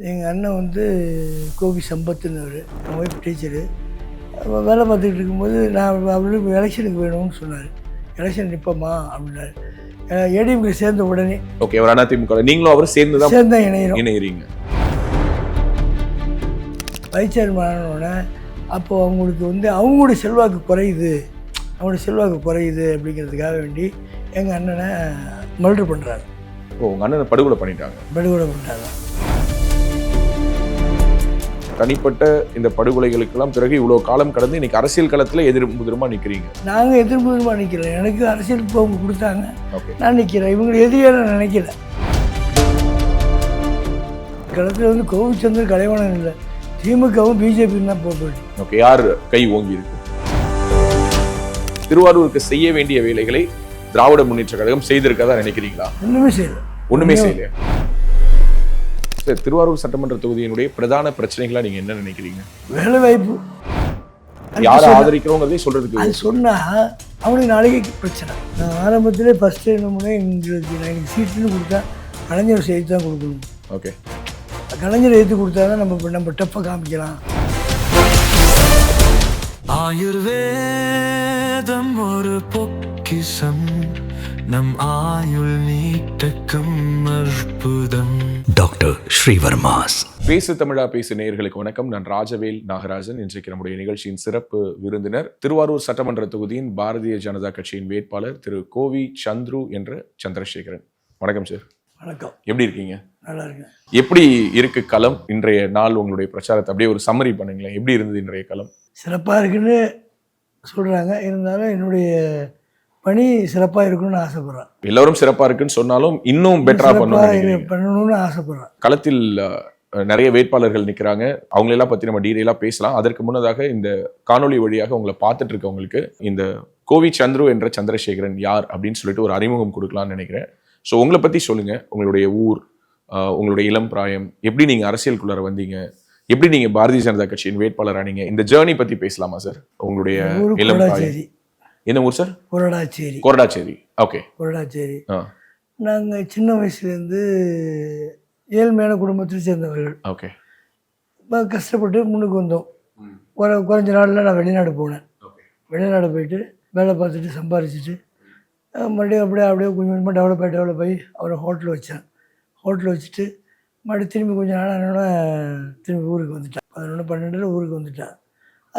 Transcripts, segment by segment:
எங்கள் அண்ணன் வந்து கோபி சம்பத்துன்னு என் ஒய்ஃப் டீச்சரு. வேலை பார்த்துக்கிட்டு இருக்கும்போது நான் அவருக்கு எலெக்ஷனுக்கு வேணும்னு சொன்னார். எலெக்ஷன் நிற்போமா அப்படின்னாரு. ஏடிஎம்கே சேர்ந்த உடனே ஓகே, அவர் அதிமுக நீங்களும் அவர் சேர்ந்து இணைகிறீங்க. வைஸ் சேர்மன் ஆனோடனே அப்போது அவங்களுக்கு வந்து அவங்களுடைய செல்வாக்கு குறையுது அப்படிங்கிறதுக்காக வேண்டி எங்கள் அண்ணனை மர்டர் பண்ணுறாங்க. உங்கள் அண்ணனை படுகொலை பண்ணிட்டாங்க. தனிப்பட்ட இந்த படுகொலைகளுக்கெல்லாம் பிறகு இவ்வளோ காலம் கடந்து இன்னைக்கு அரசியல் களத்தில் எதிர்முதிரமாக நிற்கிறீங்க. நாங்கள் எதிர்முதிரமாக நிற்கிறோம். எனக்கு அரசியல் இப்போ அவங்க கொடுத்தாங்க, நான் நிற்கிறேன். இவங்க எதிரியாக நான் நினைக்கல. களத்தில் வந்து கோவிச்சந்திரன் கலைவாணன் இல்லை, திமுகவும் பிஜேபியும் தான் போட்டு. ஓகே, யார் கை ஓங்கி இருக்கு? திருவாரூருக்கு செய்ய வேண்டிய வேலைகளை திராவிட முன்னேற்ற கழகம் செய்திருக்கதா நினைக்கிறீங்களா? ஒண்ணுமே செய்யல. திருவாரூர் சட்டமன்ற தொகுதியினுடைய பிரதான பிரச்சனைகளா நீங்க என்ன நினைக்கிறீங்க? வேலை வாய்ப்பு. யாரை ஆதரிக்கிறோங்கிறதே சொல்றதுக்கு அது சொன்னா அவனுக்கு நாளைக்கு பிரச்சனை. நான் ஆரம்பத்திலே ஃபர்ஸ்ட் என்ன முன்னே எங்களுக்கு எனக்கு சீட்டுன்னு கொடுத்தா கலைஞர் செய்து தான் கொடுக்கணும். ஓகே, கலைஞர் எழுத்து கொடுத்தா தான் நம்ம டஃப்பாக காமிக்கலாம். ஆயுர்வேதம் ஒரு பொக்கிஷம், நம் ஆயுள் நீட்டக்கும் அற்புதம். டாக்டர் ஸ்ரீவர்மாஸ். பேசு தமிழா பேசு நேயர்களுக்கு வணக்கம். நான் ராஜவேல் நாகராஜன். இன்றைக்கு நம்முடைய நிகழ்ச்சியின் சிறப்பு விருந்தினர் திருவாரூர் சட்டமன்ற தொகுதியின் பாரதிய ஜனதா கட்சியின் வேட்பாளர் திரு கோவி சந்துரு என்ற சந்திரசேகரன். வணக்கம் சார். வணக்கம். எப்படி இருக்கீங்க? நல்லா இருக்கேன். எப்படி இருக்கு களம்? இன்றைய நாள் உங்களுடைய பிரச்சாரத்தை அப்படியே ஒரு சம்மரி பண்ணுங்களேன். எப்படி இருந்தது இன்றைய களம்? சிறப்பாக இருக்குன்னு சொல்றாங்க. இருந்தாலும் என்னுடைய பணி சிறப்பாக இருக்கணும்னு ஆசைப்படுறேன். எல்லாரும் சிறப்பாக இருக்குன்னு சொன்னாலும் இன்னும் பெட்டரா பண்ணணும்னு ஆசைப்படுறேன். களத்தில் நிறைய வேட்பாளர்கள் நிற்கிறாங்க. அவங்களெல்லாம் பற்றி நம்ம டீடைலாக பேசலாம். அதற்கு முன்னதாக இந்த காணொலி வழியாக உங்களை பார்த்துட்டு இருக்கவங்களுக்கு இந்த கோவி சந்துரு என்ற சந்திரசேகரன் யார் அப்படின்னு சொல்லிட்டு ஒரு அறிமுகம் கொடுக்கலாம்னு நினைக்கிறேன். ஸோ உங்களை பற்றி சொல்லுங்கள். உங்களுடைய ஊர், உங்களுடைய இளம் பிராயம், எப்படி நீங்கள் அரசியலுக்குள்ளார வந்தீங்க, எப்படி நீங்கள் பாரதிய ஜனதா கட்சியின் வேட்பாளர் ஆனீங்க, இந்த ஜேர்னி பற்றி பேசலாமா சார்? உங்களுடைய இளம் பிராயம். என்ன ஊர் சார்? கொரடாச்சேரி. ஓகே, கொரடாச்சேரி. நாங்கள் சின்ன வயசுலேருந்து ஏழ்மையான குடும்பத்தில் சேர்ந்தவர்கள். ஓகே, கஷ்டப்பட்டு முன்னுக்கு வந்தோம். குறைஞ்ச நாளில் நான் வெளிநாடு போனேன். வெளிநாடு போயிட்டு வேலை பார்த்துட்டு சம்பாரிச்சிட்டு மறுபடியும் அப்படியே கொஞ்சம் கொஞ்சமாக டெவலப் ஆகி அவரை ஹோட்டல் வச்சுட்டு மறுபடியும் திரும்பி கொஞ்சம் நாள் ஆனோட திரும்பி ஊருக்கு வந்துட்டேன். 11-12 ஊருக்கு வந்துட்டேன்.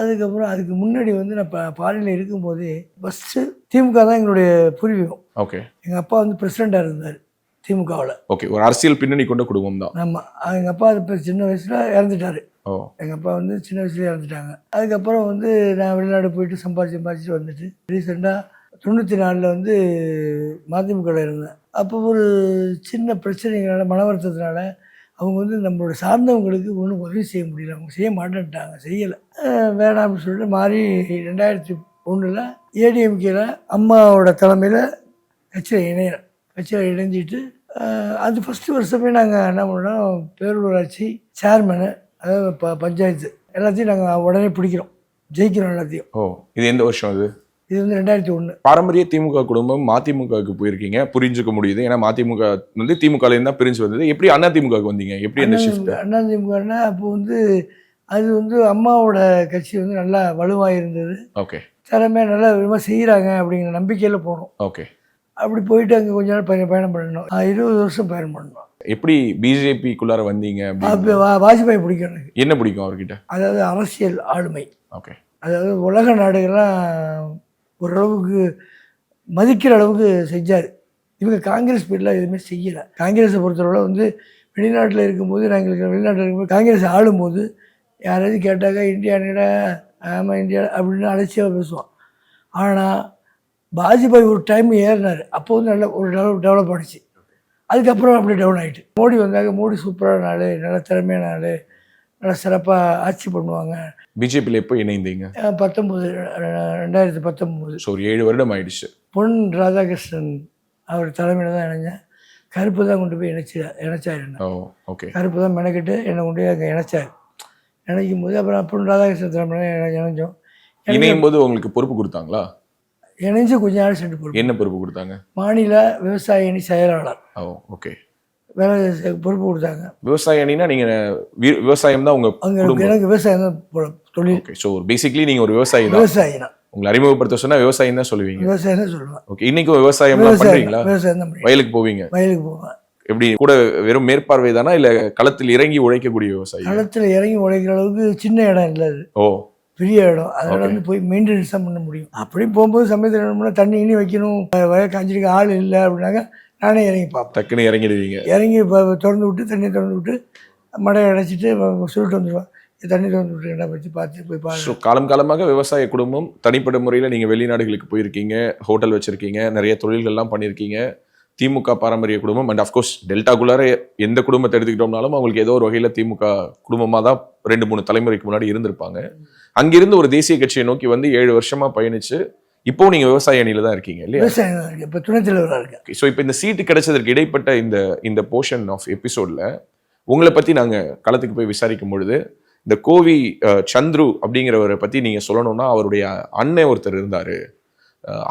அதுக்கப்புறம் அதுக்கு முன்னாடி வந்து நான் பாலியில் இருக்கும்போதே ஃபஸ்ட்டு திமுக தான் எங்களுடைய பூர்வீகம். ஓகே, எங்கள் அப்பா வந்து பிரசிடெண்ட்டாக இருந்தார் திமுகவில். ஓகே, ஒரு அரசியல் பின்னணி கொண்ட குடும்பம் தான். ஆமாம். எங்கள் அப்பா இப்போ சின்ன வயசில் இறந்துட்டார். எங்கள் அப்பா வந்து சின்ன வயசுலேயே இறந்துட்டாங்க. அதுக்கப்புறம் வந்து நான் வெளிநாடு போயிட்டு சம்பாரிச்சிட்டு வந்துட்டு ரீசெண்டாக 94 வந்து மதிமுகவில் இருந்தேன். அப்போ ஒரு சின்ன பிரச்சனைகளால் மன வருத்தத்தினால அவங்க வந்து நம்மளோட சார்ந்தவங்களுக்கு ஒன்றும் உதவி செய்ய முடியல. அவங்க செய்ய மாட்டேன்ட்டாங்க, செய்யலை. வேணாம்னு சொல்லிட்டு மாறி 2001 ஏடிஎம்கேல அம்மாவோட தலைமையில் கட்சியில் இணைஞ்சிட்டு அது ஃபஸ்ட்டு வருஷமே நாங்கள் என்ன பண்ணோம், பேரூராட்சி சேர்மனு, அதாவது பஞ்சாயத்து எல்லாத்தையும் நாங்கள் உடனே பிடிக்கிறோம், ஜெயிக்கிறோம் எல்லாத்தையும். இது எந்த வருஷம்? இது வந்து 2001. பாரம்பரிய திமுக குடும்பம் மதிமுகவுக்கு போயிருக்கீங்க, புரிஞ்சுக்க முடியுது. ஏன்னா மதிமுக வந்து திமுகலேருந்து தான் பிரிஞ்சு வந்தது. எப்படி அதிமுகவுக்கு வந்தீங்க? எப்படி என்ன ஷிஃப்ட்? அதிமுகன்னா அப்போ வந்து அது வந்து அம்மாவோட கட்சி வந்து நல்லா வலுவாக இருந்தது. ஓகே, திறமையாக நல்லா விதமாக செய்கிறாங்க அப்படிங்கிற நம்பிக்கையில் போனோம். ஓகே, அப்படி போயிட்டு அங்கே கொஞ்ச நாள் பயணம் பண்ணணும். 20 வருஷம் பயணம் பண்ணணும். எப்படி பிஜேபிக்குள்ளார வந்தீங்க? வாஜ்பாய் பிடிக்கும் எனக்கு. என்ன பிடிக்கும் அவர்கிட்ட? அதாவது அரசியல் ஆளுமை. ஓகே, அதாவது உலக நாடுகள்லாம் ஓரளவுக்கு மதிக்கிற அளவுக்கு செஞ்சார். இவங்க காங்கிரஸ் பீரியடில் எதுவுமே செய்யலை. காங்கிரஸை பொறுத்தளவில் வந்து வெளிநாட்டில் இருக்கும்போது வெளிநாட்டில் இருக்கும்போது காங்கிரஸ் ஆளும்போது யாராவது கேட்டாக்கா இந்தியானிட ஆமாம் இந்தியா அப்படின்னு அலட்சியாக பேசுவான். ஆனால் வாஜ்பாய் ஒரு டைம் ஏறினார். அப்போ வந்து நல்ல ஒரு டெவலப் ஆகிடுச்சு. அதுக்கப்புறம் அப்படியே டவுன் ஆகிட்டு. மோடி வந்தாங்க. மோடி சூப்பரான ஆள், நல்ல திறமையான ஆள், நல்லா சிறப்பாக ஆட்சி பண்ணுவாங்க. பிஜேபியில் எப்போ இணைந்தீங்க? 2019. ஸோ ஒரு 7 வருடம் ஆயிடுச்சு. பொன் ராதாகிருஷ்ணன் அவர் தலைமையில் தான் இணைஞ்சேன். கருப்பு தான் கொண்டு போய் இணைச்சார் என்ன. ஓகே, கருப்பு தான் மெனக்கிட்டு என்னை கொண்டு போய் அங்கே இணைச்சார். இணைக்கும் போது அப்புறம் பொன் ராதாகிருஷ்ணன் தலைமையில் இணைஞ்சோம். இணையும் போது உங்களுக்கு பொறுப்பு கொடுத்தாங்களா? இணைஞ்சு கொஞ்ச நாள் சென்று பொறுப்பு. என்ன பொறுப்பு கொடுத்தாங்க? மாநில விவசாய அணி செயலாளர். ஓகே, வேலை பொறுப்பு கொடுத்தாங்க. விவசாய அணினா நீங்க விவசாயம் தான் உங்க அவங்க எனக்கு விவசாயம் தான் தொழில். ஓகே, ஸோ பேசிக்கலி நீங்க ஒரு விவசாயி தான். விவசாயி தான். உங்களை அறிமுகப்படுத்த சொன்னா விவசாயம் தான் சொல்லுவீங்க. விவசாயம் தான் சொல்லுவேன். ஓகே, இன்னைக்கும் விவசாயம் பண்றீங்களா? விவசாயம் தான். வயலுக்கு போவீங்க? வயலுக்கு போவேன். எப்படி கூட வெறும் மேற்பார்வை தானா இல்ல களத்தில் இறங்கி உழைக்கக்கூடிய விவசாயி? களத்தில் இறங்கி உழைக்கிற அளவுக்கு சின்ன இடம் இல்லை அது. ஓ, பெரிய இடம். அதனால வந்து போய் மெயின்டெனன்ஸ் தான் பண்ண முடியும். அப்படியும் போகும்போது சமயத்தில் என்ன தண்ணி இனி வைக்கணும், வயல் காஞ்சிருக்கு, ஆள் இல்லை அப்படின்னாக்க நானே இறங்கி பார்ப்பேன். டக்குன்னு இறங்கிடுவீங்க. இறங்கி திறந்து விட்டு தண்ணியை திறந்து விட்டு மடையை அடைச்சிட்டு சொல்லிட்டு வந்துடுவேன். தண்ணி திறந்து விட்டு என்ன பற்றி பார்த்து போய் பார்த்து. காலம் காலமாக விவசாய குடும்பம் தனிப்பட்ட முறையில் நீங்கள் வெளிநாடுகளுக்கு போயிருக்கீங்க, ஹோட்டல் வச்சுருக்கீங்க, நிறைய தொழில்கள்லாம் பண்ணியிருக்கீங்க. திமுக பாரம்பரிய குடும்பம் அண்ட் அஃப்கோர்ஸ் டெல்டாக்குள்ளார எந்த குடும்பத்தை எடுத்துக்கிட்டோம்னாலும் அவங்களுக்கு ஏதோ ஒரு வகையில் திமுக குடும்பமாக தான் 2-3 தலைமுறைக்கு முன்னாடி இருந்திருப்பாங்க. அங்கிருந்து ஒரு தேசிய கட்சியை நோக்கி வந்து 7 வருஷமா பயணிச்சு இப்போ நீங்க விவசாய அணியில தான் இருக்கீங்க இல்லையா? விவசாயம் தான் இருக்கு. இப்போ துணைத் தலைவராக இருக்கேன். ஸோ இப்போ இந்த சீட்டு கிடைச்சதற்கு இடைப்பட்ட இந்த போர்ஷன் ஆஃப் எபிசோட்ல உங்களை பத்தி நாங்க களத்துக்கு போய் விசாரிக்கும் பொழுது இந்த கோவி சந்துரு அப்படிங்கிறவரை பத்தி நீங்க சொல்லணும்னா அவருடைய அண்ணன் ஒருத்தர் இருந்தாரு,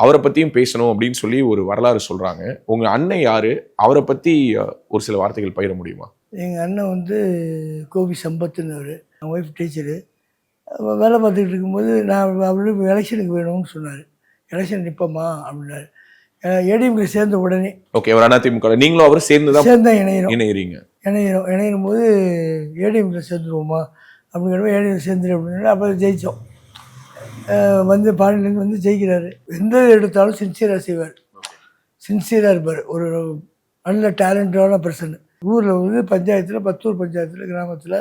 அவரை பத்தியும் பேசணும் அப்படின்னு சொல்லி ஒரு வரலாறு சொல்றாங்க. உங்க அண்ணன் யாரு, அவரை பத்தி ஒரு சில வார்த்தைகள் பகிர முடியுமா? எங்கள் அண்ணன் வந்து கோவி சம்பத்துன்னு, என் ஒய்ஃப் டீச்சரு. வேலை பார்த்துக்கிட்டு இருக்கும்போது நான் அவருக்கு எலெக்ஷனுக்கு வேணும்னு சொன்னார். எலெக்ஷன் நிற்போமா அப்படின்னாரு. ஏடிஎம்கே சேர்ந்த உடனே ஓகே, அவர் அதிமுக நீங்களும் அவரும் சேர்ந்து தான் இணையும் போது ஏடிஎம்கே சேர்ந்துருவோமா அப்படிங்கிற ஏடிஎம் சேர்ந்துரு அப்படின்னு அப்போ ஜெயித்தோம். வந்து பாண்டிலேருந்து வந்து ஜெயிக்கிறாரு. எந்த எடுத்தாலும் சின்சியராக செய்வார், சின்சியராக இருப்பார். ஒரு நல்ல டேலண்டான பர்சன். ஊரில் வந்து பஞ்சாயத்தில், பத்தூர் பஞ்சாயத்தில், கிராமத்தில்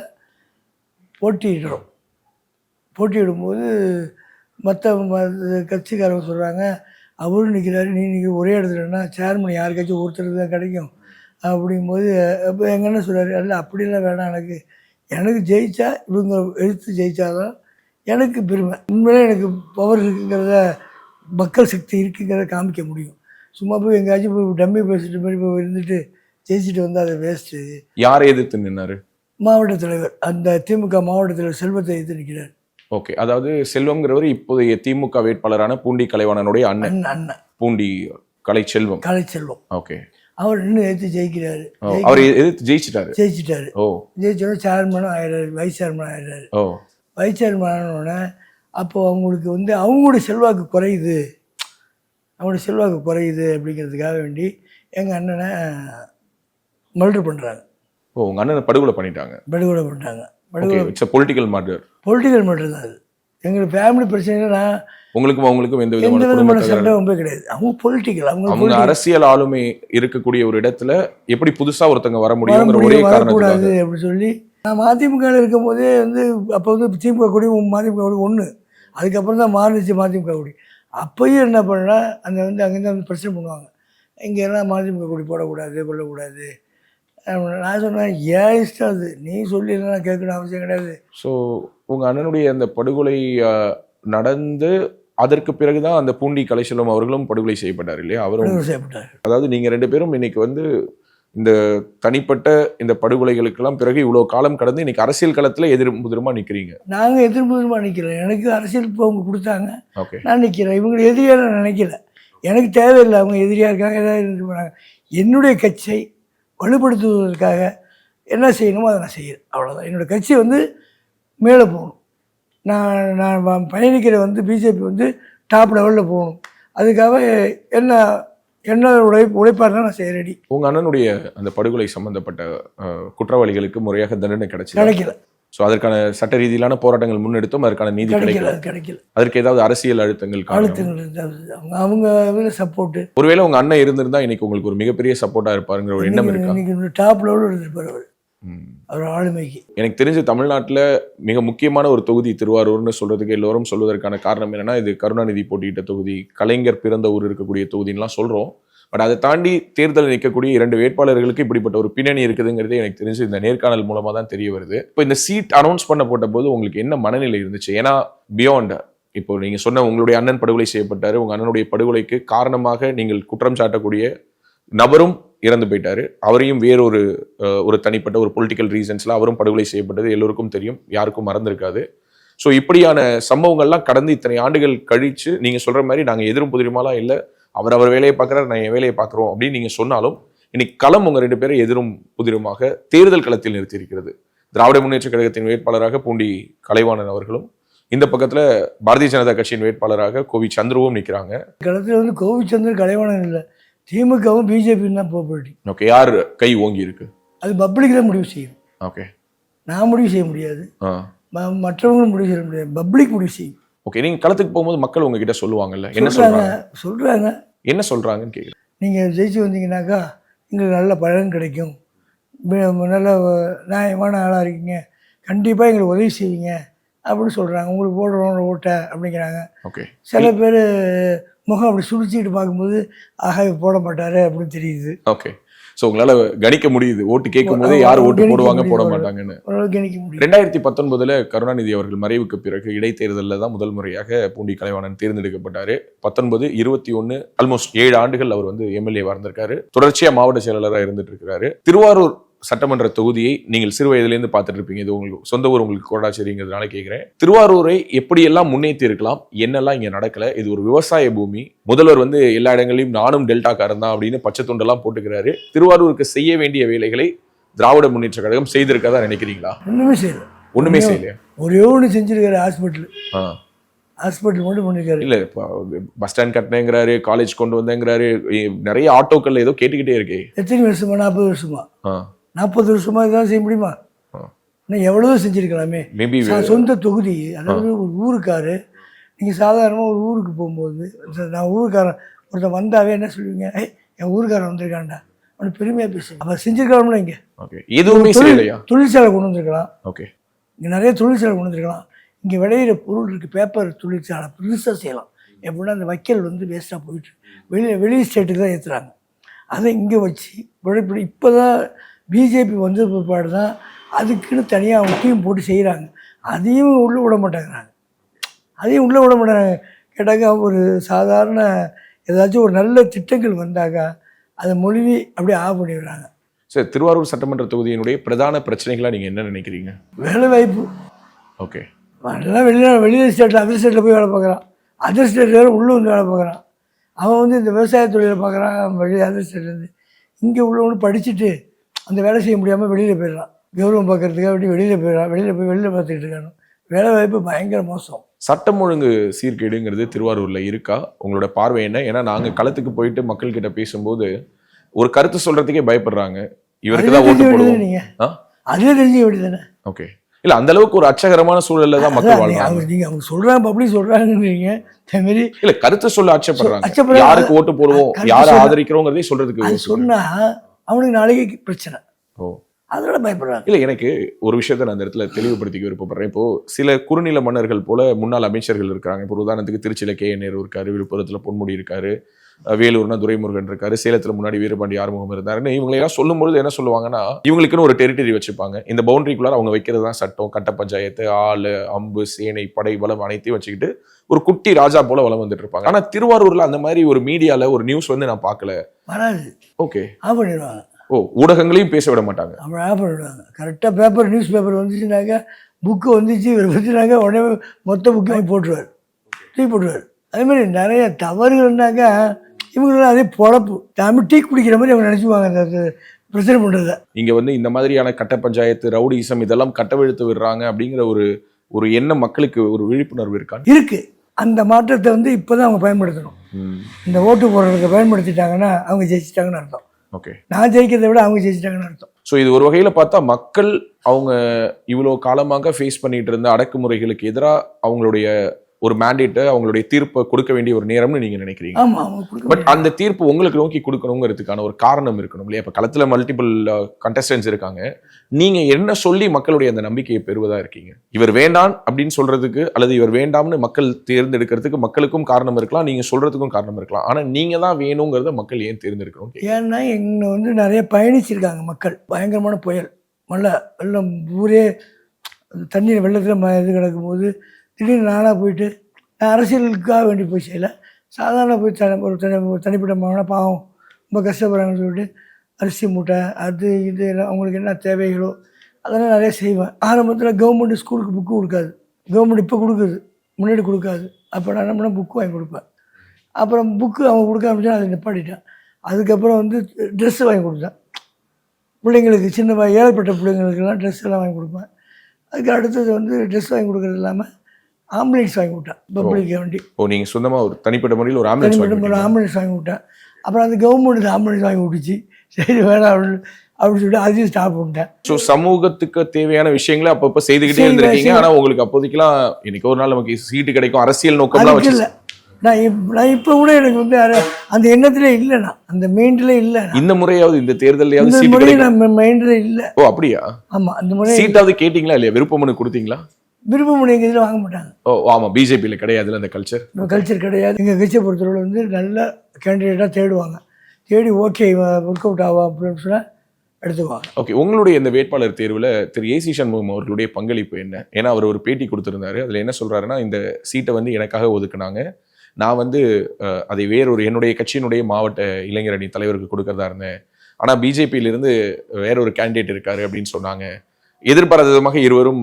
போட்டியிடும்போது மற்ற கட்சிக்காரங்க சொல்கிறாங்க, அவரும் நிற்கிறாரு, நீ நிற்கிற, ஒரே இடத்துலன்னா சேர்மன் யாருக்காச்சும் ஒருத்தருக்கு தான் கிடைக்கும் அப்படிங்கும்போது இப்போ எங்கள் என்ன சொல்கிறாரு, அல்ல அப்படிலாம் வேணாம், எனக்கு ஜெயித்தா இவங்க எழுத்து ஜெயித்தாதான் எனக்கு பெருமை. உண்மையிலே எனக்கு பவர் இருக்குங்கிறத, மக்கள் சக்தி இருக்குங்கிறத காமிக்க முடியும். சும்மா போய் எங்கேயாச்சும் போய் டம்மி பேசிட்டு மாதிரி போய் இருந்துட்டு ஜெயிச்சுட்டு வந்தால் அதை வேஸ்ட்டு. யாரை எதிர்த்து நின்னாரு? மாவட்ட தலைவர், அந்த திமுக மாவட்ட தலைவர் செல்வத்தை எதிர்த்து நிற்கிறார். ஓகே, அதாவது செல்வம்ங்கிறவர் இப்போதைய திமுக வேட்பாளரான பூண்டி கலைவாணனுடைய அண்ணன். பூண்டி கலைச்செல்வம். ஓகே, அவர் இன்னும் எதிர்த்து ஜெயிக்கிறாரு. அவர் எதிர்த்து ஜெயிச்சிட்டாரு. ஓ, ஜெயிச்சோட சேர்மனும் ஆயிடுறாரு, வைஸ் சேர்மனும் ஆயிடுறாரு. ஓ, வைஸ் சேர்மன் ஆனோடனே அப்போது அவங்களுக்கு வந்து அவங்களுடைய செல்வாக்கு குறையுது, அப்படிங்கிறதுக்காக வேண்டி எங்கள் அண்ணனை மர்டர் பண்ணுறாங்க. ஓ, உங்கள் அண்ணனை படுகொலை பண்ணிட்டாங்க. பொலிட்டிக்கல் மர்டர் தான் அது. எங்களுக்கு ஃபேமிலி பிரச்சனைனா உங்களுக்கும் எந்த விதமான சண்டையும் கிடையாது. அவங்க பொலிட்டிக்கல், அவங்க அரசியல் ஆளுமை இருக்கக்கூடிய ஒரு இடத்துல எப்படி புதுசா ஒருத்தங்க வர முடியுங்கிற ஒரே காரணக்கூடாது அப்படின்னு சொல்லி நான் மதிமுகவில் இருக்கும் போதே வந்து அப்போ வந்து திமுக கொடி மதிமுக கொடி ஒன்று, அதுக்கப்புறம் தான் மாறிச்சு மதிமுக கொடி. அப்பயும் என்ன பண்ணா அந்த வந்து அங்கேருந்து வந்து பிரச்சனை பண்ணுவாங்க, இங்கெல்லாம் மதிமுக கொடி போடக்கூடாது, கொள்ளக்கூடாது. நான் சொன்னேன், ஏன் இஷ்டம் அது, நீ சொல்லி நான் கேட்கணும் அவசியம் கிடையாது. ஸோ உங்கள் அண்ணனுடைய அந்த படுகொலை நடந்து அதற்கு பிறகுதான் அந்த பூண்டி கலைச்செல்வம் அவர்களும் படுகொலை செய்யப்பட்டார் இல்லையா? அவரும் செய்யப்பட்டார். அதாவது நீங்கள் 2 பேரும் இன்னைக்கு வந்து இந்த தனிப்பட்ட இந்த படுகொலைகளுக்கெல்லாம் பிறகு இவ்வளோ காலம் கடந்து இன்னைக்கு அரசியல் களத்தில் எதிர்முதிரமா நிற்கிறீங்க. நாங்கள் எதிர்முதிரமா நிற்கிறோம். எனக்கு அரசியல் இப்போ அவங்க கொடுத்தாங்க, ஓகே, நான் நிற்கிறேன். இவங்க எதிரியாக நான் நினைக்கல, எனக்கு தேவையில்லை. அவங்க எதிரியாக இருக்காங்க, ஏதாவது இது பண்ணாங்க. என்னுடைய கட்சியை வலுப்படுத்துவதற்காக என்ன செய்யணுமோ அதை நான் செய்கிறேன், அவ்வளோதான். என்னோடய கட்சி வந்து மேலே போகணும். நான் பயணிக்கிற வந்து பிஜேபி வந்து டாப் லெவலில் போகணும். அதுக்காக என்ன உழைப்பாக நான் செய்ய ரெடி. உங்கள் அண்ணனுடைய அந்த படுகொலை சம்பந்தப்பட்ட குற்றவாளிகளுக்கு முறையாக தண்டனை கிடைக்கல. ஸோ அதற்கான சட்ட ரீதியிலான போராட்டங்கள் முன்னெடுத்தோம், அதற்கான நீதி கிடைக்கல. அதற்கு ஏதாவது அரசியல் அழுத்தங்கள் அவங்க சப்போர்ட்டு. ஒருவேளை உங்க அண்ணன் இருந்திருந்தா இன்னைக்கு உங்களுக்கு ஒரு மிகப்பெரிய சப்போர்ட்டா இருப்பாருங்கிற ஒரு எண்ணம் இருக்கு. டாப் லெவலில் இருந்திருப்பார் அவர் ஆளுமைக்கு. எனக்கு தெரிஞ்சு தமிழ்நாட்டில் மிக முக்கியமான ஒரு தொகுதி திருவாரூர்னு சொல்றதுக்கு எல்லோரும் சொல்வதற்கான காரணம் என்னன்னா, இது கருணாநிதி போட்டியிட்ட தொகுதி, கலைஞர் பிறந்த ஊர் இருக்கக்கூடிய தொகுதின்லாம் சொல்றோம். பட் அதை தாண்டி தேர்தலில் நிற்கக்கூடிய 2 வேட்பாளர்களுக்கு இப்படிப்பட்ட ஒரு பின்னணி இருக்குதுங்கிறதே எனக்கு தெரிஞ்சு இந்த நேர்காணல் மூலமா தான் தெரிய வருது. இப்போ இந்த சீட் அனௌன்ஸ் பண்ண போட்ட போது உங்களுக்கு என்ன மனநிலை இருந்துச்சு? ஏன்னா பியாண்ட் இப்போ நீங்க சொன்ன உங்களுடைய அண்ணன் படுகொலை செய்யப்பட்டாரு, உங்க அண்ணனுடைய படுகொலைக்கு காரணமாக நீங்கள் குற்றம் சாட்டக்கூடிய நபரும் இறந்து போயிட்டாரு, அவரையும் வேறொரு ஒரு தனிப்பட்ட ஒரு பொலிட்டிக்கல் ரீசன்ஸ்ல அவரும் படுகொலை செய்யப்பட்டது எல்லோருக்கும் தெரியும், யாருக்கும் மறந்திருக்காது. ஸோ இப்படியான சம்பவங்கள்லாம் கடந்து இத்தனை ஆண்டுகள் கழிச்சு நீங்க சொல்ற மாதிரி நாங்கள் எதிரும் புதிருமாலாம் இல்லை, அவர் வேலையை பார்க்குறாரு, நான் என் வேலையை பார்க்குறோம் அப்படின்னு நீங்க சொன்னாலும் இன்னைக்கு களம் உங்க 2 பேரை எதிரும் புதிருமாக தேர்தல் களத்தில் நிறுத்தியிருக்கிறது. திராவிட முன்னேற்ற கழகத்தின் வேட்பாளராக பூண்டி கலைவாணன் அவர்களும், இந்த பக்கத்துல பாரதிய ஜனதா கட்சியின் வேட்பாளராக கோவி சந்துருவும் நிக்கிறாங்க. களத்தில் வந்து கோவிச்சந்திரன் கலைவாணன் இல்லை, திமுகவும் பிஜேபியும் தான் போட்டி. ஓகே, யார் கை ஓங்கி இருக்கு? அது பப்ளிக் தான் முடிவு செய்யும். ஓகே, நான் முடிவு செய்ய முடியாது, மற்றவங்களும் முடிவு செய்ய முடியாது, பப்ளிக் முடிவு செய்யும். ஓகே, நீங்க களத்துக்கு போகும்போது மக்கள் உங்ககிட்ட சொல்லுவாங்கல்ல, என்ன சொல்றாங்க என்ன சொல்றாங்கன்னு கேட்குறேன். நீங்கள் ஜெயிச்சு வந்தீங்கன்னாக்கா எங்களுக்கு நல்ல பலன் கிடைக்கும், நல்ல நியாயமான ஆளாக இருக்கீங்க, கண்டிப்பாக எங்களுக்கு உதவி செய்வீங்க அப்படின்னு சொல்கிறாங்க. உங்களுக்கு போடுறோம் ஓட்டை அப்படிங்கிறாங்க. ஓகே, சில பேர் முகம் அப்படி சுழிச்சிக்கிட்டு பார்க்கும்போது ஆக போட மாட்டாரு அப்படின்னு தெரியுது. ஓகே, ஸோ உங்களால கணிக்க முடியுது ஓட்டு கேட்கும் போதே யார் ஓட்டு போடுவாங்க போட மாட்டாங்கன்னு. கணிக்க முடியும். 2019 கருணாநிதி அவர்கள் மறைவுக்கு பிறகு இடைத்தேர்தலில் தான் முதல் முறையாக பூண்டி கலைவாணன் தேர்ந்தெடுக்கப்பட்டாரு. 19, 21 ஆல்மோஸ்ட் 7 ஆண்டுகள் அவர் வந்து எம்எல்ஏவா இருந்திருக்காரு. தொடர்ச்சியா மாவட்ட செயலாளராக இருந்துட்டு இருக்கிறாரு. திருவாரூர் சட்டமன்ற தொகுதியை நீங்கள் சிறு வயதிலேருந்து பார்த்துட்டு இருப்பீங்க. இது உங்களுக்கு சொந்த ஊர், உங்களுக்கு கோடாச்சேரிங்கிறதுனால கேட்கிறேன். திருவாரூரை எப்படியெல்லாம் முன்னேற்றி இருக்கலாம், என்னெல்லாம் இங்க நடக்கல. இது ஒரு விவசாய பூமி. முதல்வர் வந்து எல்லா இடங்களையும் நானும் டெல்டாக்காரன் தான் அப்படின்னு பச்சை துண்டெல்லாம் போட்டுக்கிறாரு. திருவாரூருக்கு செய்ய வேண்டிய வேலைகளை திராவிட முன்னேற்ற கழகம் செய்திருக்கதா நினைக்கிறீங்களா? ஒண்ணுமே செய்யலையா? ஒரே ஒன்று செஞ்சிருக்காரு. ஹாஸ்பிட்டல் மட்டும் பண்ணிருக்காரு. இல்ல, பஸ் ஸ்டாண்ட் கட்டினேங்கிறாரு, காலேஜ் கொண்டு வந்தேங்கிறாரு, நிறைய ஆட்டோக்கள்ல ஏதோ கேட்டுக்கிட்டே இருக்கே. எத்தனை வருஷமா? 40 வருஷமா? 40 வருஷமா இதான் செய்ய முடியுமா? இன்னும் எவ்வளவோ செஞ்சிருக்கலாமே. சொந்த தொகுதி, அதாவது ஒரு ஊருக்காரு. நீங்கள் சாதாரணமாக ஒரு ஊருக்கு போகும்போது, நான் ஊருக்காரன் ஒருத்தன் வந்தாவே என்ன சொல்லுவீங்க? என் ஊருக்காரன் வந்திருக்கான்டா அவனு பெருமையாக பேசுங்க. அப்போ செஞ்சிருக்கலாம்ல. இங்கே எதுவுமே செய்யலையா? தொழிற்சாலை கொண்டு வந்திருக்கலாம். ஓகே, இங்கே நிறைய தொழிற்சாலை கொண்டு வந்திருக்கலாம். இங்கே விளையிற பொருள் இருக்குது, பேப்பர் தொழிற்சாலை பெருசாக செய்யலாம். எப்படின்னா அந்த வைக்கல் வந்து வேஸ்ட்டாக போயிட்டு வெளி ஸ்டேட்டுக்கு தான் ஏற்றுறாங்க. அதை இங்கே வச்சு உழைப்படி இப்போ தான் பிஜேபி வந்த பிற்பாடு தான் அதுக்குன்னு தனியாக அவங்க டீம் போட்டு செய்கிறாங்க. அதையும் உள்ளே விட மாட்டேங்கிறாங்க. கேட்டாக்கா ஒரு சாதாரண ஏதாச்சும் ஒரு நல்ல திட்டங்கள் வந்தாக்கா அதை மொழிவி அப்படியே ஆஃப் பண்ணிடுறாங்க. சரி, திருவாரூர் சட்டமன்ற தொகுதியினுடைய பிரதான பிரச்சனைகளாக நீங்கள் என்ன நினைக்கிறீங்க? வேலை வாய்ப்பு. ஓகே, எல்லாம் வெளியில் ஸ்டேட்டில் அதர் ஸ்டேட்டில் போய் வேலை பார்க்குறான். அதர் ஸ்டேட்டில் வேறு உள்ளே வந்து வேலை பார்க்குறான். அவன் வந்து இந்த விவசாய தொழிலை பார்க்குறான். அதர் ஸ்டேட்லேருந்து இங்கே உள்ளவனு படிச்சுட்டு அந்த வேலை செய்ய முடியாமல் வெளியில் போயிடறான். கௌரவம் பார்க்கறதுக்காக அப்படி வெளியில் போயிடறான். வெளியில் பார்த்துக்கிட்டு இருக்கானு. வேலை வாய்ப்பு பயங்கர மோசம். சட்டம் ஒழுங்கு சீர்கேடுங்கிறது திருவாரூரில் இருக்கா? உங்களோட பார்வை என்ன? ஏன்னா நாங்கள் களத்துக்கு போயிட்டு மக்கள்கிட்ட பேசும்போது ஒரு கருத்து சொல்கிறதுக்கே பயப்படுறாங்க. இவருக்கு தான் ஓட்டு போடுவோம். நீங்கள் அதே தெரிஞ்சுக்க வேண்டியதானே? ஓகே, இல்ல அந்த அளவுக்கு ஒரு அச்சகரமான சூழல்ல தான் மக்கள் வாழ்றாங்க. நீங்க அவங்க சொல்றாங்க, அப்படி சொல்றாங்கன்றீங்க. அதேமாரி இல்ல, கருத்து சொல்ல அச்சப்படுறாங்க. யாருக்கு ஓட்டு போடுவோம், யாரை ஆதரிக்கிறோங்கிறதே சொல்றதுக்கு சொன்னா அவனுக்கு நாளைக்கு பிரச்சனை. அதனால பயப்படுறாங்க. இல்ல, எனக்கு ஒரு விஷயத்த நான் அந்த இடத்துல தெளிவுபடுத்திக்க விருப்பப்படுறேன். இப்போ சில குறுநில மன்னர்கள் போல முன்னாள் அமைச்சர்கள் இருக்காங்க. இப்போ உதாரணத்துக்கு திருச்சியில KN நேரு இருக்காரு, விழுப்புரத்துல பொன்முடி இருக்காரு, வேலூர்னா துரைமுருகன் இருக்காரு, சேலத்துல முன்னாடி வீரபாண்டி ஆறுமுகம் இருந்தாருன்னு இவங்களை எல்லாம் சொல்லும்போது என்ன சொல்லுவாங்கன்னா, இவங்களுக்குன்னு ஒரு டெரிட்டரி வச்சுப்பாங்க. இந்த பவுண்டரிக்குள்ளார அவங்க வைக்கிறது தான் சட்டம், கட்ட பஞ்சாயத்து, ஆளு, அம்பு, சேனை, படை, பலம் அனைத்தையும் வச்சுக்கிட்டு ஒரு குட்டி ராஜா போல வளம் வந்துட்டு இருப்பாங்க. ஆனா திருவாரூர்ல அந்த மாதிரி ஒரு மீடியால ஒரு நியூஸ் வந்து நான் பார்க்கல. ஓகே, பண்ணிடுவாங்க. ஊடகங்களையும் பேச விட மாட்டாங்க. பண்ணிடுவாங்க. கரெக்டாக பேப்பர், நியூஸ் பேப்பர் வந்துச்சுனாக்கா, புக்கு வந்துச்சு இவர் வந்துச்சுனாக்கா உடனே மொத்த புக்கு வாங்கி போட்டுருவார், டீ போட்டுருவார். அதே மாதிரி நிறைய தவறுகள்னாக்கா இவங்களும் அதே பொழப்பு. தமிழ் டீ குடிக்கிற மாதிரி அவங்க நினச்சிக்குவாங்க அந்த பிரச்சனை பண்ணுறத. இங்கே வந்து இந்த மாதிரியான கட்ட பஞ்சாயத்து, ரவுடிசம் இதெல்லாம் கட்டவிழ்த்து விடுறாங்க அப்படிங்கிற ஒரு எண்ணம் மக்களுக்கு ஒரு விழிப்புணர்வு இருக்கு. அந்த மாற்றத்தை வந்து இப்போதான் அவங்க பயன்படுத்தணும். இந்த ஓட்டு போடுறதுக்கு பயன்படுத்திட்டாங்கன்னா அவங்க ஜெயிச்சிட்டாங்கன்னு அர்த்தம். ஓகே, நான் ஜெயிக்கிறதை விட அவங்க ஜெயிச்சிட்டாங்கன்னு அர்த்தம். ஸோ இது ஒரு வகையில் பார்த்தா மக்கள் அவங்க இவ்வளோ காலமாக ஃபேஸ் பண்ணிட்டு இருந்த அடக்குமுறைகளுக்கு எதிராக அவங்களுடைய ஒரு மேண்டேட்டை, அவங்களுடைய தீர்ப்பை கொடுக்க வேண்டிய ஒரு நேரம்னு நீங்க நினைக்கிறீங்க. பட் அந்த தீர்ப்பு உங்களுக்கு நோக்கி கொடுக்கணுங்கிறதுக்கான ஒரு காரணம் இருக்கணும் இல்லையா? இப்ப களத்துல மல்டிபிள் கண்டஸ்டன்ஸ் இருக்காங்க. நீங்க என்ன சொல்லி மக்களுடைய அந்த நம்பிக்கையை பெறுவதா இருக்கீங்க? இவர் வேண்டாம் அப்படின்னு சொல்றதுக்கு அல்லது இவர் வேண்டாம்னு மக்கள் தேர்ந்தெடுக்கிறதுக்கு மக்களுக்கும் காரணம் இருக்கலாம், நீங்க சொல்றதுக்கும் காரணம் இருக்கலாம். ஆனா நீங்க தான் வேணுங்கிறத மக்கள் ஏன் தேர்ந்தெடுக்கணும்? ஏன்னா எங்க வந்து நிறைய பயணிச்சிருக்காங்க மக்கள். பயங்கரமான புயல், மழை, வெள்ளம், ஊரே தண்ணீர் வெள்ளத்துல இது கிடக்கும் போது திடீர்னு நானாக போயிட்டு நான் அரசியலுக்காக வேண்டி போய் செய்யலை, சாதாரண போய் ஒரு தனிப்பட்ட மாவன பாவம் ரொம்ப கஷ்டப்படுறாங்கன்னு சொல்லிட்டு அரிசி மூட்டை அது இது எல்லாம் அவங்களுக்கு என்ன தேவைகளோ அதெல்லாம் நிறைய செய்வேன். ஆரம்பத்தில் கவர்மெண்ட் ஸ்கூலுக்கு புக்கு கொடுக்காது, கவர்மெண்ட் இப்போ கொடுக்குது, முன்னாடி கொடுக்காது. அப்போ நான் என்ன பண்ண புக்கு வாங்கி கொடுப்பேன். அப்புறம் புக்கு அவங்க கொடுக்க ஆரம்பிச்சா அதை நிப்பாட்டிட்டேன். அதுக்கப்புறம் வந்து ட்ரெஸ்ஸு வாங்கி கொடுத்தேன் பிள்ளைங்களுக்கு, சின்ன ஏழைப்பட்ட பிள்ளைங்களுக்கெல்லாம் ட்ரெஸ் எல்லாம் வாங்கி கொடுப்பேன். அதுக்கு அடுத்தது வந்து ட்ரெஸ் வாங்கி கொடுக்குறது இல்லாமல் ஆம்புலன்ஸ் வாங்கி விட்டேன் பப்ளிக் வண்டி. நீங்கள் சொந்தமாக ஒரு தனிப்பட்ட முறையில் ஒரு ஆம்புலன்ஸ் வாங்கி விட்டேன். அப்புறம் அந்த கவர்மெண்ட் ஆம்புலன்ஸ் வாங்கி விட்டுச்சு. சரி வேணாம் அப்படின்னு சொல்லிட்டு அதையும் ஸ்டாப் பண்ணிட்டேன். ஸோ சமூகத்துக்கு தேவையான விஷயங்களை அப்பப்போ செய்துக்கிட்டே இருந்திருக்கீங்க. ஆனால் உங்களுக்கு அப்போதைக்கெல்லாம் இன்னைக்கு ஒரு நாள் நமக்கு சீட்டு கிடைக்கும் அரசியல் நோக்கம்லாம் வச்சு இல்லை. நான் இப்போ கூட எனக்கு வந்து அந்த எண்ணத்துல இல்லை, நான் அந்த மைண்டில் இல்லை. இந்த முறையாவது இந்த தேர்தலையாவது இந்த முறையை நம்ம மைண்டில் இல்லை. ஓ அப்படியா? ஆமாம், அந்த முறை சீட்டாவது கேட்டிங்களா இல்லையா? விருப்ப மனு கொடுத்தீங்களா? விருப்ப மனு எங்கள் இதில் வாங்க மாட்டாங்க. ஓ ஆமாம், பிஜேபியில் கிடையாதுல்ல அந்த கல்ச்சர் கிடையாது. எங்கள் கட்சியை பொறுத்தவரை வந்து நல்ல கேண்டிடேட்டாக தேடுவாங்க. தேடி ஓகே ஒர்க் அவுட் ஆகும் அப்படின்னு சொன்னால் எடுத்துக்குவாங்க. ஓகே, உங்களுடைய இந்த வேட்பாளர் தேர்வில் திரு ஏசி சண்முகம் அவர்களுடைய பங்களிப்பு என்ன? ஏன்னா அவர் ஒரு பேட்டி கொடுத்துருந்தாரு. அதில் என்ன சொல்கிறாருன்னா, இந்த சீட்டை வந்து எனக்காக ஒதுக்குனாங்க, நான் வந்து அதை வேறொரு என்னுடைய கட்சியினுடைய மாவட்ட இளைஞர் அணி தலைவருக்கு கொடுக்கறதா இருந்தேன், ஆனால் பிஜேபியிலிருந்து வேறொரு கேண்டிடேட் இருக்காரு அப்படின்னு சொன்னாங்க. எதிர்பாராத விதமாக இருவரும்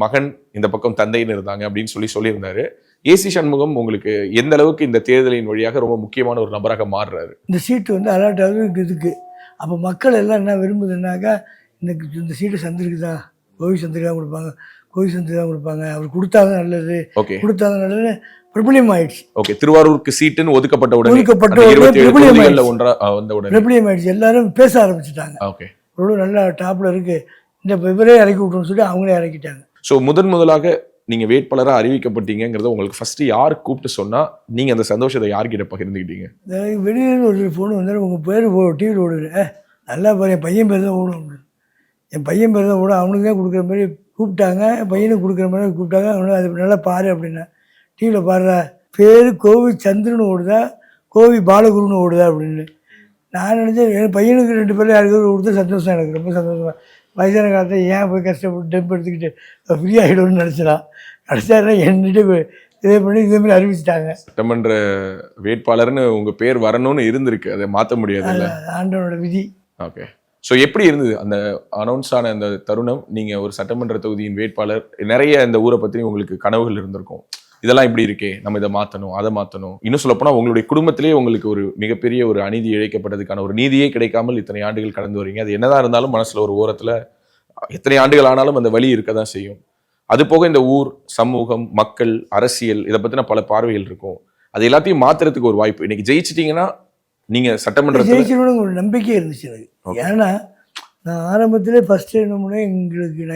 மகன் இந்த பக்கம் தந்தைன்னு இருந்தாங்க அப்படின்னு சொல்லியிருந்தாரு. ஏசி சண்முகம் உங்களுக்கு எந்த அளவுக்கு இந்த தேர்தலின் வழியாக ரொம்ப முக்கியமான ஒரு நபராக மாறுறாரு? இந்த சீட்டு வந்து அலாட்டாக இதுக்கு அப்போ மக்கள் எல்லாம் என்ன விரும்புதுன்னாக்கா, இந்த சீட்டு சந்திருக்கு தான், கோவி சந்திரி தான் கொடுப்பாங்க, கோவி சந்திரி தான் கொடுப்பாங்க, அவர் கொடுத்தாதான் நல்லது, கொடுத்தாதான் நல்லது பிரபலியம் ஆயிடுச்சு. ஓகே, திருவாரூருக்கு சீட்டுன்னு ஒதுக்கப்பட்ட உடனே பிரபலியம் ஆயிடுச்சு. எல்லாரும் பேச ஆரம்பிச்சுட்டாங்க. ஓகே, இவ்வளோ நல்லா டாப்ல இருக்கு, இந்த இவரே இறக்கி விட்டோம்னு சொல்லி அவங்களே இறக்கிட்டாங்க. ஸோ முதலாக நீங்க வேட்பாளராக அறிவிக்கப்பட்டீங்கிறத உங்களுக்கு ஃபர்ஸ்ட் யார் கூப்பிட்டு சொன்னா நீங்க அந்த சந்தோஷத்தை யார்கிட்ட பகிர்ந்துக்கிட்டீங்க? வெளியில் ஒரு ஃபோன் வந்தாலும் உங்கள் பேர் டிவியில் ஓடுது, நல்லா பாரு என் பையன் பேர் தான் ஓடும் அப்படின்னு. என் பையன் பேர் தான் ஓடும், அவனுக்கு தான் கொடுக்குற மாதிரி கூப்பிட்டாங்க, என் பையனுக்கு கொடுக்குற மாதிரி கூப்பிட்டாங்க. அவனு அது நல்லா பாரு அப்படின்னா, டிவியில் பாடுற பேர் கோவி சந்திரன் ஓடுதா கோவி பாலகுருன்னு ஓடுதா அப்படின்னு. நான் நினச்சேன் என் பையனுக்கு 2 பேர் யாருக்கும் கொடுத்தா சந்தோஷம், எனக்கு ரொம்ப சந்தோஷமாக. வயசான காலத்தை ஏன் போய் கஷ்டப்பட்டு டெம்ப் எடுத்துக்கிட்டு ஃப்ரீ ஆகிடும்னு நினச்சிடான். கடைசியாக என்னிட்ட இதே பண்ணி இதே மாதிரி அறிவிச்சிட்டாங்க. சட்டமன்ற வேட்பாளர்னு உங்கள் பேர் வரணும்னு இருந்திருக்கு, அதை மாற்ற முடியாது, ஆண்டவனோட விதி. ஓகே, ஸோ எப்படி இருந்தது அந்த அனௌன்ஸ் ஆன அந்த தருணம்? நீங்கள் ஒரு சட்டமன்ற தொகுதியின் வேட்பாளர், நிறைய இந்த ஊரை பற்றி உங்களுக்கு கனவுகள் இருந்திருக்கும், இதெல்லாம் இப்படி இருக்கே, நம்ம இதை மாற்றணும் அதை மாற்றணும். இன்னும் சொல்லப்போனால் உங்களுடைய குடும்பத்திலே உங்களுக்கு ஒரு மிகப்பெரிய ஒரு அநீதி இழைக்கப்பட்டதுக்கான ஒரு நீதியே கிடைக்காமல் இத்தனை ஆண்டுகள் கடந்து வரீங்க. அது என்னதான் இருந்தாலும் மனசில் ஒரு ஓரத்தில் எத்தனை ஆண்டுகள் ஆனாலும் அந்த வலி இருக்க தான் செய்யும். அது போக இந்த ஊர், சமூகம், மக்கள், அரசியல், இதை பற்றின பல பார்வைகள் இருக்கும். அது எல்லாத்தையும் மாற்றுறதுக்கு ஒரு வாய்ப்பு. இன்னைக்கு ஜெயிச்சிட்டிங்கன்னா நீங்கள் சட்டமன்றத்தில் ஜெயிச்சிடணும் ஒரு நம்பிக்கை இருந்துச்சு எனக்கு. ஏன்னா நான் ஆரம்பத்திலே ஃபஸ்ட்டு என்ன பண்ணேன்,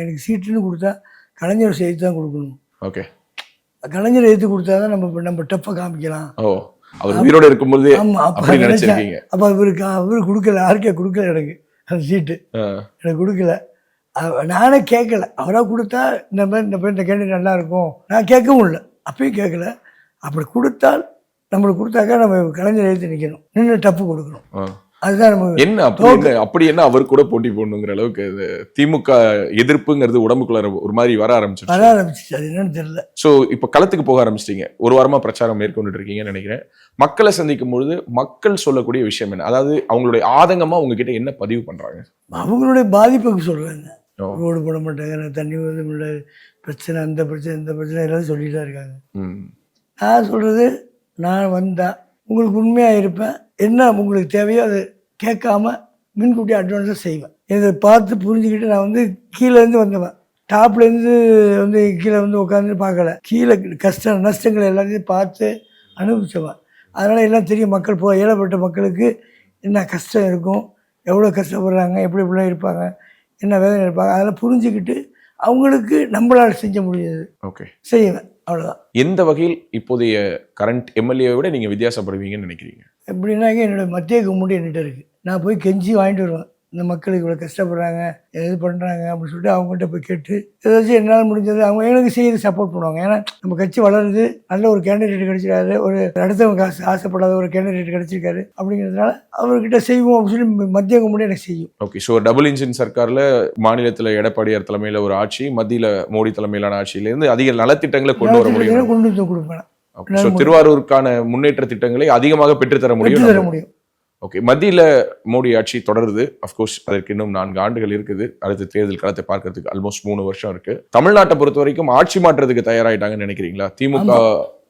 எனக்கு சீட்டுன்னு கொடுத்தா கலைஞர் செய்து தான் கொடுக்கணும். ஓகே, கலைஞர் எடுத்து கொடுத்தா தான் நம்ம டஃப்பாக காமிக்கலாம். ஓ, அவர் உயிரோடு இருக்கும்போது. ஆமாம், அப்போ நினைச்சிருக்கீங்க. அப்போ அவரு கொடுக்கல, யாருக்கே கொடுக்கல எனக்கு அந்த சீட்டு, எனக்கு கொடுக்கல. நானே கேட்கல, அவராக கொடுத்தா இந்த மாதிரி இந்த கேண்டிடேட் நல்லா இருக்கும், நான் கேட்கவும் இல்லை, அப்பயும் கேட்கல. அப்படி கொடுத்தால் நம்மளுக்கு கொடுத்தாக்கா நம்ம கலைஞர் எழுத்து நிற்கணும், நின்று டப்பு கொடுக்கணும். அதுதான் நம்ம என்ன அப்படி என்ன அவர் கூட போட்டி போடணுங்கிற அளவுக்கு திமுக எதிர்ப்புங்கிறது உடம்புக்குள்ள ஒரு மாதிரி வர ஆரம்பிச்சு. அது என்னன்னு தெரியல. ஸோ இப்போ களத்துக்கு போக ஆரம்பிச்சிட்டீங்க, ஒரு வாரமா பிரச்சாரம் மேற்கொண்டு இருக்கீங்கன்னு நினைக்கிறேன். மக்களை சந்திக்கும் பொழுது மக்கள் சொல்லக்கூடிய விஷயம் என்ன? அதாவது அவங்களுடைய ஆதங்கமா உங்ககிட்ட என்ன பதிவு பண்றாங்க? அவங்களுடைய பாதிப்புக்கு சொல்றாங்க. ரோடு போட மாட்டாங்க, தண்ணி வந்து பிரச்சனை, அந்த பிரச்சனை இந்த பிரச்சனை எல்லாம் சொல்லிட்டு தான் இருக்காங்க. நான் சொல்றது, நான் வந்தா உங்களுக்கு உண்மையாக இருப்பேன், என்ன உங்களுக்கு தேவையோ அதை கேட்காம முன்கூட்டி அட்வான்ஸாக செய்வேன். இதை பார்த்து புரிஞ்சுக்கிட்டு நான் வந்து கீழேருந்து வந்தவன், டாப்லேருந்து வந்து கீழே வந்து உட்காந்து பார்க்கல, கீழே கஷ்ட நஷ்டங்கள் எல்லாத்தையும் பார்த்து அனுபவிச்சவன். அதனால் எல்லாம் தெரியும், மக்கள் ஏழப்பட்ட மக்களுக்கு என்ன கஷ்டம் இருக்கும், எவ்வளோ கஷ்டப்படுறாங்க, எப்படி இப்படிலாம் இருப்பாங்க, என்ன வேதனை இருப்பாங்க, அதெல்லாம் புரிஞ்சுக்கிட்டு அவங்களுக்கு நம்மளால் செஞ்ச முடியாது, ஓகே செய்வேன், அவ்வளோதான். எந்த வகையில் இப்போதைய கரண்ட் எம்எல்ஏவை விட நீங்கள் வித்தியாசப்படுவீங்கன்னு நினைக்கிறீங்க? எப்படின்னாக்க என்னோடய மத்திய கம்யூனிட்டி என்கிட்ட இருக்குது. நான் போய் கெஞ்சி வாங்கிட்டு வருவேன், இந்த மக்களுக்கு இவ்வளோ கஷ்டப்படுறாங்க, எது பண்ணுறாங்க அப்படின்னு சொல்லிட்டு அவங்ககிட்ட போய் கேட்டு ஏதாச்சும் என்னால் முடிஞ்சது அவங்க எனக்கு செய்து சப்போர்ட் பண்ணுவாங்க. ஏன்னா நம்ம கட்சி வளருது, நல்ல ஒரு கேண்டிடேட் கிடைச்சிருக்காரு, ஒரு அடுத்தவங்க ஆசைப்படாத ஒரு கேண்டிடேட் கிடைச்சிருக்காரு, அப்படிங்கிறதுனால அவர்கிட்ட செய்வோம் அப்படின்னு சொல்லி மத்திய கம்யூனிட்டி எனக்கு செய்யும். ஓகே, ஸோ டபுள் இன்ஜின் சர்க்காரில் மாநிலத்தில் எடப்பாடியார் தலைமையில் ஒரு ஆட்சி, மத்தியில் மோடி தலைமையிலான ஆட்சியிலேருந்து அதிக நலத்திட்டங்களை கொண்டு வர முடியும், கொண்டு வந்து கொடுப்பேன். ஸோ திருவாரூருக்கான முன்னேற்ற திட்டங்களை அதிகமாக பெற்றுத்தர முடியும். ஓகே, மத்தியில் மோடி ஆட்சி தொடருது, அஃப்கோர்ஸ் அதற்கு இன்னும் 4 ஆண்டுகள் இருக்குது, அடுத்த தேர்தல் களத்தை பார்க்கறதுக்கு ஆல்மோஸ்ட் 3 வருஷம் இருக்கு. தமிழ்நாட்டை பொறுத்த வரைக்கும் ஆட்சி மாற்றத்துக்கு தயாராயிட்டாங்கன்னு நினைக்கிறீங்களா?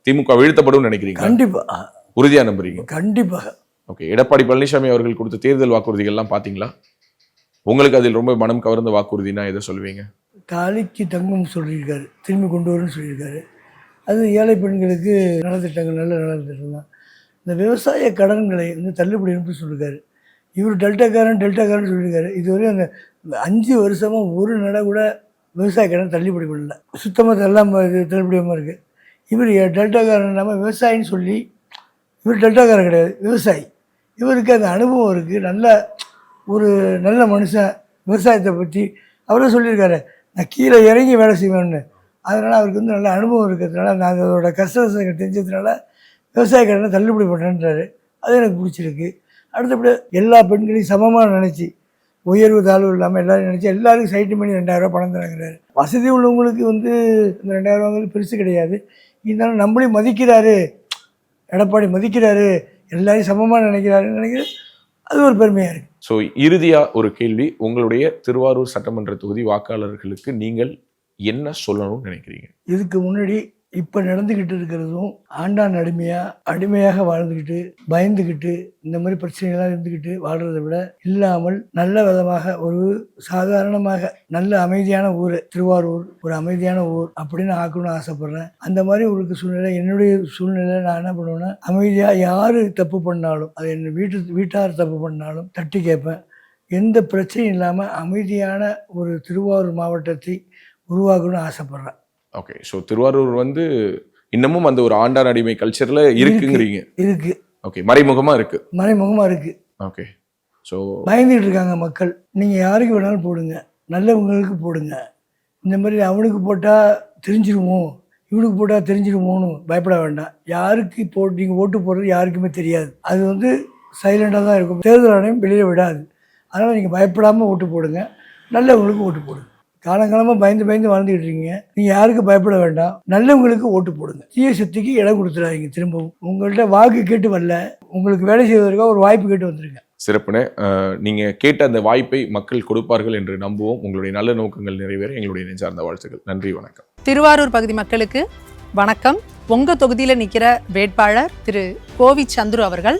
திமுக வீழ்த்தப்படும் நினைக்கிறீங்களா? கண்டிப்பா, உறுதியா நம்புறீங்க? கண்டிப்பாக. ஓகே, எடப்பாடி பழனிசாமி அவர்கள் கொடுத்த தேர்தல் வாக்குறுதிகள்லாம் பார்த்தீங்களா? உங்களுக்கு அதில் ரொம்ப மனம் கவர்ந்த வாக்குறுதினா எதை சொல்லுவீங்க? தாலிக்கு தங்கம் சொல்லியிருக்காரு, திரும்பி கொண்டு வரும்னு சொல்லியிருக்காரு. அது ஏழை பெண்களுக்கு நலத்திட்டங்கள், நல்ல நலத்திட்டம் தான். இந்த விவசாய கடன்களை வந்து தள்ளுபடின்னு சொல்லியிருக்காரு. இவர் டெல்டாக்காரன் சொல்லியிருக்காரு. இதுவரை அந்த 5 வருஷமாக ஒரு நட கூட விவசாய கடன் தள்ளுபடி பண்ணல. சுத்தமாக தள்ளுபடியாமல் இருக்குது. இவர் டெல்டாக்காரன் இல்லாமல் விவசாயின்னு சொல்லி, இவர் டெல்டாக்காரன் கிடையாது, விவசாயி. இவருக்கு அந்த அனுபவம் இருக்குது. நல்ல மனுஷன். விவசாயத்தை பற்றி அவரே சொல்லியிருக்காரு, நான் கீழே இறங்கி வேலை செய்வேன்னு. அதனால் அவருக்கு வந்து நல்ல அனுபவம் இருக்கிறதுனால, நான் அதோட கஷ்டங்கள் தெரிஞ்சதுனால விவசாய கடனை தள்ளுபடி பண்ணுறேன்றாரு. அது எனக்கு பிடிச்சிருக்கு. அடுத்தபடி எல்லா பெண்களையும் சமமாக நினச்சி, உயர்வு தாழ்வு இல்லாமல் எல்லோரும் நினச்சி எல்லாருக்கும் சைட்டு பண்ணி 2000 ரூபா பணம் தராங்கிறாரு. வசதி உள்ளவங்களுக்கு வந்து இந்த 2000 ரூபாங்கிறது பெருசு கிடையாது. இருந்தாலும் நம்மளையும் மதிக்கிறாரு, எடப்பாடி மதிக்கிறாரு, எல்லாரையும் சமமாக நினைக்கிறாரு. அது ஒரு பெருமையாக இருக்குது. ஸோ இறுதியாக ஒரு கேள்வி, உங்களுடைய திருவாரூர் சட்டமன்ற தொகுதி வாக்காளர்களுக்கு நீங்கள் என்ன சொல்லணும்னு நினைக்கிறீங்க? இதுக்கு முன்னாடி இப்போ நடந்துக்கிட்டு இருக்கிறதும் ஆண்டான் அடிமையாக வாழ்ந்துக்கிட்டு பயந்துக்கிட்டு இந்த மாதிரி பிரச்சனைகள்லாம் இருந்துக்கிட்டு வாழ்கிறத விட இல்லாமல் நல்ல விதமாக ஒரு சாதாரணமாக நல்ல அமைதியான ஊர் திருவாரூர், ஒரு அமைதியான ஊர் அப்படின்னு ஆக்கணும்னு ஆசைப்பட்றேன். அந்த மாதிரி ஒரு சூழ்நிலை, என்னுடைய சூழ்நிலை நான் என்ன பண்ணுவேன்னா, அமைதியாக யார் தப்பு பண்ணாலும், அது என் வீட்டார் தப்பு பண்ணாலும் தட்டி கேட்பேன். எந்த பிரச்சனையும் இல்லாமல் அமைதியான ஒரு திருவாரூர் மாவட்டத்தை உருவாக்கணும்னு ஆசைப்பட்றேன். ஓகே, ஸோ திருவாரூர் வந்து இன்னமும் அந்த ஒரு ஆண்டான் அடிமை கல்ச்சரில் இருக்குங்கிறீங்க? இருக்கு. ஓகே, மறைமுகமாக இருக்கு. ஓகே, ஸோ பயந்துட்டு இருக்காங்க மக்கள். நீங்கள் யாருக்கு வேணாலும் போடுங்க, நல்லவங்களுக்கு போடுங்க. இந்த மாதிரி அவனுக்கு போட்டால் தெரிஞ்சிருவோம், இவனுக்கு போட்டால் தெரிஞ்சிருமோன்னு பயப்பட வேண்டாம். யாருக்கு நீங்கள் ஓட்டு போடுறது யாருக்குமே தெரியாது. அது வந்து சைலண்டாக தான் இருக்கும். தேர்தல் ஆணையம் வெளியில் விடாது. அதனால் நீங்கள் பயப்படாமல் ஓட்டு போடுங்க, நல்லவங்களுக்கு ஓட்டு போடுங்க. காலங்காலமாக பயந்து வாழ்ந்துக்கிட்டு இருக்கீங்க. நீங்கள் யாருக்கும் பயப்பட வேண்டாம், நல்லவங்களுக்கு ஓட்டு போடுங்க. தீய சக்திக்கு இடம் கொடுத்துடாதீங்க. திரும்பவும் உங்கள்கிட்ட வாக்கு கேட்டு வரல, உங்களுக்கு வேலை செய்வதற்காக ஒரு வாய்ப்பு கேட்டு வந்துருங்க. சிறப்புனே, நீங்கள் கேட்ட அந்த வாய்ப்பை மக்கள் கொடுப்பார்கள் என்று நம்புவோம். உங்களுடைய நல்ல நோக்கங்கள் நிறைவேற எங்களுடைய நெஞ்சார்ந்த வாழ்த்துக்கள். நன்றி, வணக்கம். திருவாரூர் பகுதி மக்களுக்கு வணக்கம். உங்கள் தொகுதியில் நிற்கிற வேட்பாளர் திரு கோவி சந்துரு அவர்கள்.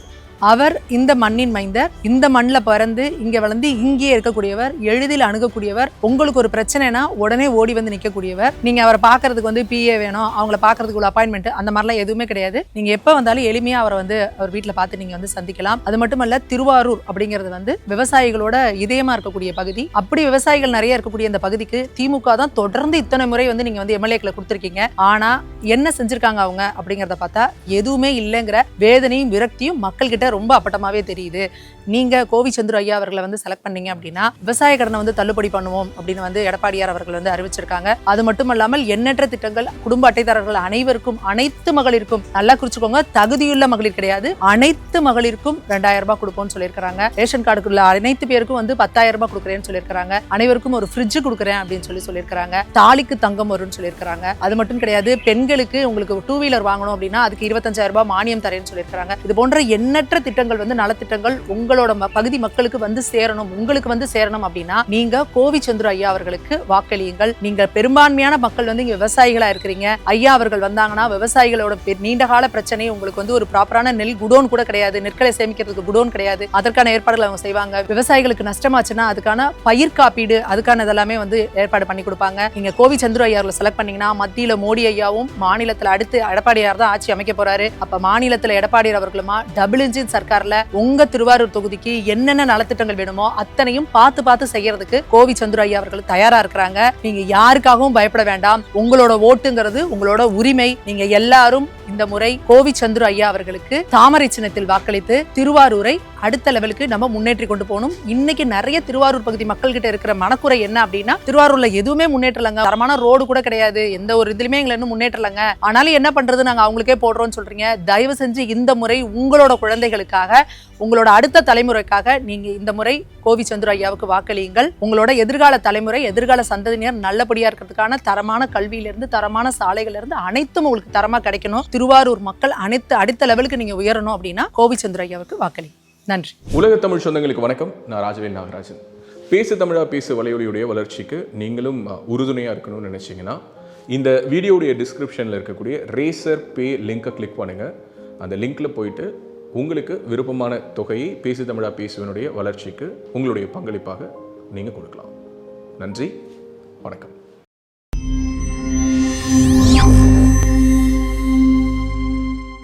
அவர் இந்த மண்ணின் மைந்தர், இந்த மண்ணில் பிறந்து இங்கே வளர்ந்து இங்கேயே இருக்கக்கூடியவர், எளிதில் அணுகக்கூடியவர். உங்களுக்கு ஒரு பிரச்சனைனா உடனே ஓடி வந்து நிற்கக்கூடியவர். நீங்கள் அவரை பார்க்கறதுக்கு வந்து பிஏ வேணும், அவங்கள பார்க்கறதுக்கு உள்ள அப்பாயின்மெண்ட் அந்த மாதிரிலாம் எதுவுமே கிடையாது. நீங்கள் எப்போ வந்தாலும் எளிமையாக அவரை வந்து அவர் வீட்டில் பார்த்து நீங்கள் வந்து சந்திக்கலாம். அது மட்டுமல்ல, திருவாரூர் அப்படிங்கிறது வந்து விவசாயிகளோட இதயமாக இருக்கக்கூடிய பகுதி. அப்படி விவசாயிகள் நிறைய இருக்கக்கூடிய இந்த பகுதிக்கு திமுக தான் தொடர்ந்து இத்தனை முறை வந்து நீங்கள் வந்து எம்எல்ஏக்களை கொடுத்துருக்கீங்க. ஆனால் என்ன செஞ்சிருக்காங்க அவங்க அப்படிங்கிறத பார்த்தா எதுவுமே இல்லைங்கிற வேதனையும் விரக்தியும் மக்கள்கிட்ட ரொம்ப அப்பட்டமாவே தெரியுது. நீங்க கோவி சந்துரு ஐயா அவர்களை வந்து செலக்ட் பண்ணீங்க அப்படின்னா விவசாய கடனை வந்து தள்ளுபடி பண்ணுவோம் அப்படின்னு வந்து எடப்பாடியார் அவர்கள் வந்து அறிவிச்சிருக்காங்க. அது மட்டும் இல்லாமல் எண்ணற்ற திட்டங்கள் குடும்ப அட்டைதாரர்கள் அனைவருக்கும், அனைத்து மகளிருக்கும், நல்லா குறிச்சுக்கோங்க, தகுதியுள்ள மகளிர் கிடையாது, அனைத்து மகளிருக்கும் 2000 ரூபாய் கொடுப்போம்னு சொல்லியிருக்காங்க. ரேஷன் கார்டுக்குள்ள அனைத்து பேருக்கும் வந்து 10,000 ரூபாய் கொடுக்குறேன்னு சொல்லியிருக்காங்க. அனைவருக்கும் ஒரு ஃப்ரிட்ஜ் கொடுக்குறேன் அப்படின்னு சொல்லியிருக்காங்க. தாலிக்கு தங்கம் வரும்னு சொல்லியிருக்காங்க. அது மட்டும் கிடையாது, பெண்களுக்கு உங்களுக்கு 2 வீலர் வாங்கணும் அப்படின்னா அதுக்கு 25,000 ரூபாய் மானியம் தரேன்னு சொல்லியிருக்காங்க. இது போன்ற எண்ணற்ற திட்டங்கள் வந்து நலத்திட்டங்கள் உங்களோட பகுதி மக்களுக்கு வந்து சேரணும், உங்களுக்கு வந்து சேரணும் அப்படின்னா நீங்க கோவி சந்துரு ஐயா அவர்களுக்கு வாக்களியுங்கள். நீங்க பெரும்பான்மையான மக்கள் வந்து இங்க விவசாயிகளா இருக்கிறீங்க. ஐயா அவர்கள் வந்தாங்கன்னா விவசாயிகளோட நீண்டகால பிரச்சனை, உங்களுக்கு வந்து ஒரு ப்ராப்பரான நெல் குடோன் கூட கிடையாது, நெற்களை சேமிக்கிறதுக்கு குடோன் கிடையாது, அதற்கான ஏற்பாடுகள் அவங்க செய்வாங்க. விவசாயிகளுக்கு நஷ்டமாச்சுன்னா அதுக்கான பயிர் காப்பீடு, அதுக்கான இதெல்லாமே வந்து ஏற்பாடு பண்ணி கொடுப்பாங்க. நீங்க கோவி சந்துரு ஐயா அவர்களை செலக்ட் பண்ணீங்கன்னா மத்தியில மோடி ஐயாவும் மாநிலத்துல அடுத்து எடப்பாடியார் தான் ஆட்சி அமைக்க போறாரு. அப்ப மாநிலத்துல எடப்பாடியார் அவர்களுமா டபுள் இன்ஜின் சர்க்கார்ல உங்க திருவாரூர் தொகுதிக்கு என்னென்ன நலத்திட்டங்கள் வேணுமோ அத்தனையும் பார்த்து செய்யறதுக்கு கோவி சந்துரு ஐயா அவர்கள் தயாரா இருக்கிறாங்க. நீங்க யாருக்காகவும் பயப்பட வேண்டாம். உங்களோட ஓட்டுங்கிறது உங்களோட உரிமை. நீங்க எல்லாரும் இந்த முறை கோவி சந்துரு ஐயா அவர்களுக்கு தாமரை சின்னத்தில் வாக்களித்து திருவாரூரை அடுத்த லெவலுக்கு நம்ம முன்னேற்றி கொண்டு போகணும். இன்னைக்கு நிறைய திருவாரூர் பகுதி மக்கள் கிட்ட இருக்கிற மனக்குறை என்ன அப்படின்னா, திருவாரூர்ல எதுவுமே முன்னேற்றலங்க, தரமான ரோடு கூட கிடையாது, எந்த ஒரு இதுலயுமே எங்களை இன்னும் முன்னேற்றலங்க, ஆனாலும் என்ன பண்றது, நாங்க அவங்களுக்கே போடுறோம்னு சொல்றீங்க. தயவு செஞ்சு இந்த முறை உங்களோட குழந்தைகளுக்காக, உங்களோட அடுத்த தலைமுறைக்காக நீங்க இந்த முறை கோவி சந்துரு ஐயாவுக்கு வாக்களியுங்கள். உங்களோட எதிர்கால தலைமுறை, எதிர்கால சந்ததியினர் நல்லபடியா இருக்கிறதுக்கான தரமான கல்வியிலிருந்து, தரமான சாலைகள் இருந்து அனைத்தும் உங்களுக்கு தரமா கிடைக்கணும். திருவாரூர் மக்கள் அடுத்த லெவலுக்கு நீங்க உயரணும் அப்படின்னா கோவி சந்துரு ஐயாவுக்கு வாக்களி. நன்றி. உலக தமிழ் சொந்தங்களுக்கு வணக்கம். நான் ராஜவேல் நாகராஜன். பேசு தமிழா பேசு வலையொலியுடைய வளர்ச்சிக்கு நீங்களும் உறுதுணையாக இருக்கணும்னு நினச்சிங்கன்னா இந்த வீடியோடைய டிஸ்கிரிப்ஷனில் இருக்கக்கூடிய ரேசர் பே லிங்கை கிளிக் பண்ணுங்கள். அந்த லிங்க்கில் போயிட்டு உங்களுக்கு விருப்பமான தொகையை பேசு தமிழா பேசுவனுடைய வளர்ச்சிக்கு உங்களுடைய பங்களிப்பாக நீங்கள் கொடுக்கலாம். நன்றி, வணக்கம்.